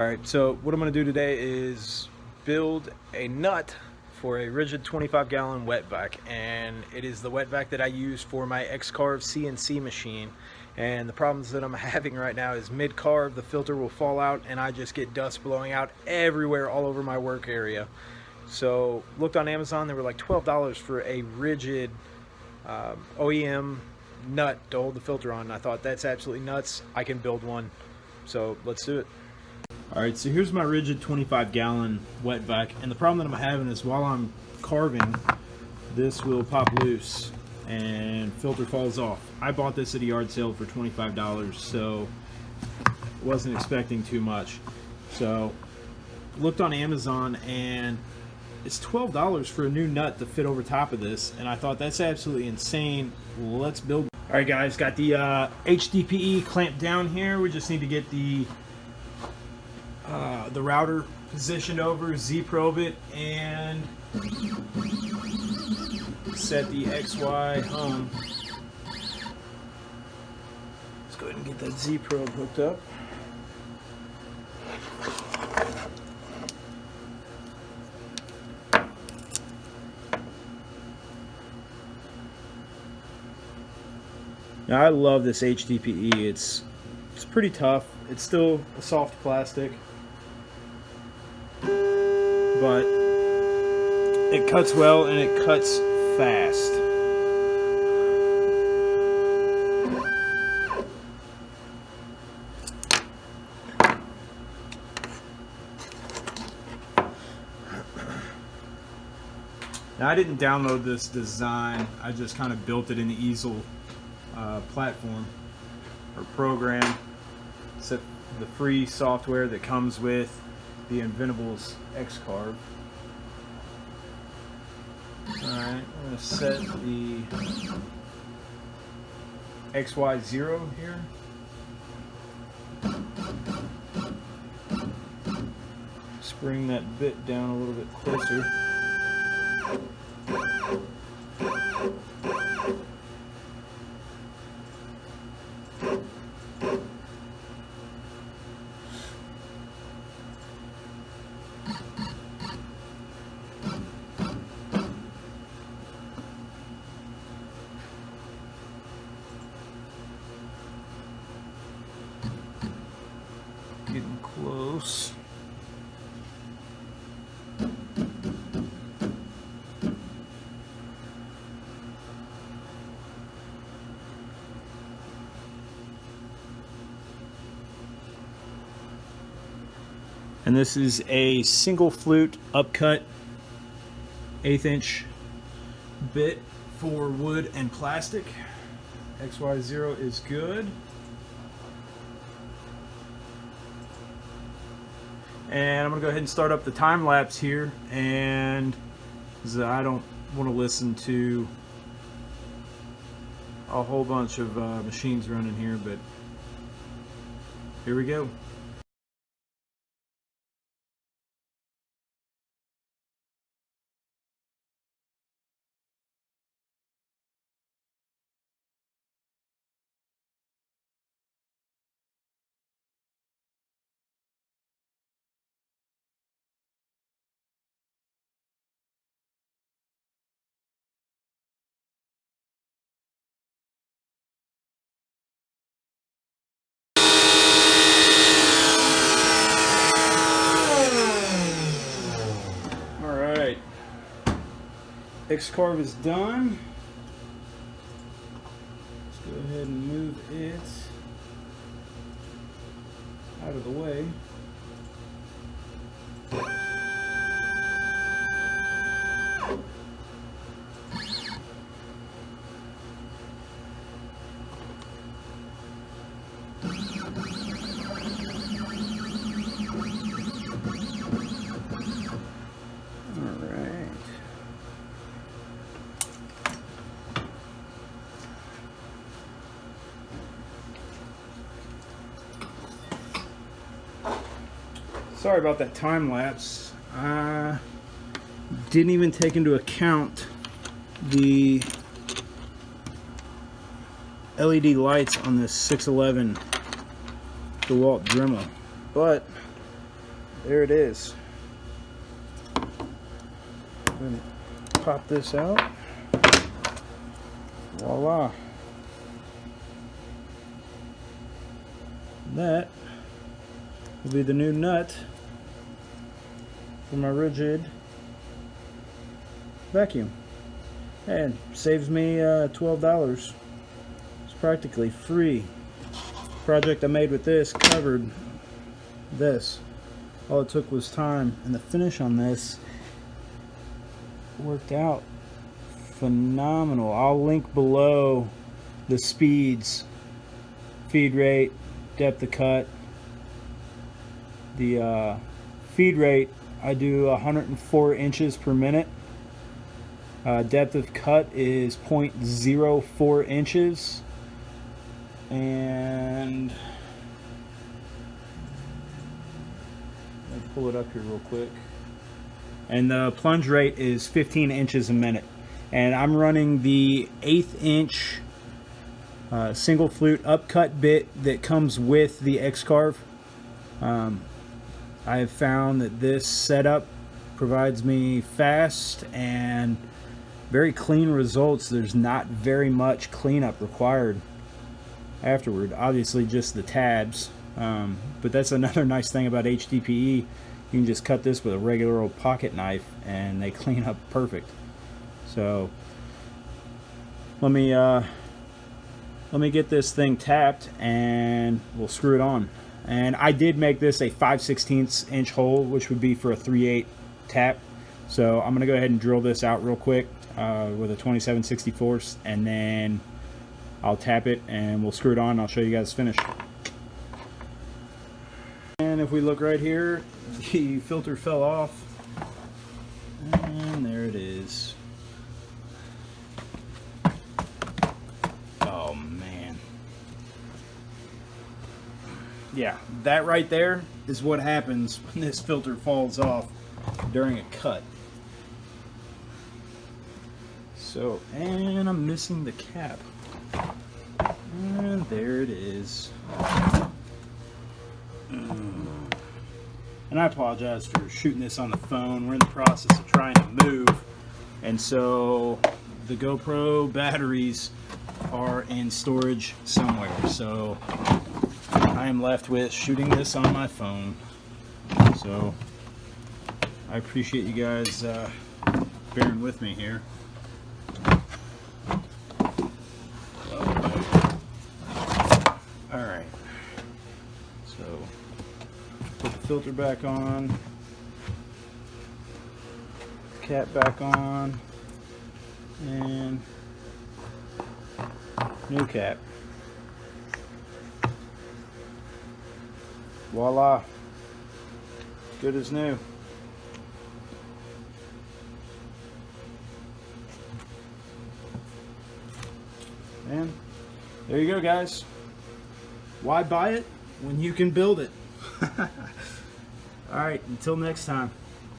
Alright, so what I'm going to do today is build a nut for a Ridgid 25-gallon wet vac, and it is the wet vac that I use for my X-Carve CNC machine. And the problems that I'm having right now is mid-carve the filter will fall out and I just get dust blowing out everywhere all over my work area. So looked on Amazon, they were like $12 for a Ridgid OEM nut to hold the filter on, and I thought that's absolutely nuts. I can build one, so let's do it. Alright, so here's my Ridgid 25-gallon wet vac, and the problem that I'm having is while I'm carving, this will pop loose and filter falls off. I bought this at a yard sale for $25, so wasn't expecting too much. So looked on Amazon, and it's $12 for a new nut to fit over top of this, and I thought that's absolutely insane. Let's build. Alright guys, got the HDPE clamped down here. We just need to get the router positioned over, Z-probe it, and set the XY hum. Let's go ahead and get that Z-probe hooked up. Now I love this HDPE. It's pretty tough. It's still a soft plastic, but it cuts well and it cuts fast. Now I didn't download this design, I just kind of built it in the Easel platform or program. It's the free software that comes with the Inventables X-Carve. Alright, I'm going to set the XY0 here. Just bring that bit down a little bit closer. Getting close. And this is a single flute upcut 1/8 inch bit for wood and plastic. XY0 is good. And I'm going to go ahead and start up the time lapse here, and I don't want to listen to a whole bunch of machines running here, but here we go. X-Carve is done. Let's go ahead and move it out of the way. Sorry about that time lapse. I didn't even take into account the LED lights on this 611 DeWalt Dremel, but there it is. I'm going to pop this out. Voila. That will be the new nut for my Ridgid vacuum. And saves me $12. It's practically free. The project I made with this covered this. All it took was time, and the finish on this worked out phenomenal. I'll link below the speeds, feed rate, depth of cut. The feed rate, I do 104 inches per minute. Depth of cut is 0.04 inches, and let me pull it up here real quick. And the plunge rate is 15 inches a minute. And I'm running the 1/8 inch single flute upcut bit that comes with the X-Carve. I have found that this setup provides me fast and very clean results. There's not very much cleanup required afterward. Obviously just the tabs, but that's another nice thing about HDPE. You can just cut this with a regular old pocket knife and they clean up perfect. So let me get this thing tapped and we'll screw it on. And I did make this a 5/16 inch hole, which would be for a 3/8 tap. So I'm gonna go ahead and drill this out real quick with a 27/64, and then I'll tap it and we'll screw it on and I'll show you guys the finish. And if we look right here, the filter fell off, and there it is. Oh man. Yeah, that right there is what happens when this filter falls off during a cut. So, and I'm missing the cap. And there it is. And I apologize for shooting this on the phone. We're in the process of trying to move, and so the GoPro batteries are in storage somewhere. So I am left with shooting this on my phone. So I appreciate you guys bearing with me here. Alright, so put the filter back on, cap back on, and new cap. Voila, good as new. And there you go, guys. Why buy it when you can build it? All right, until next time.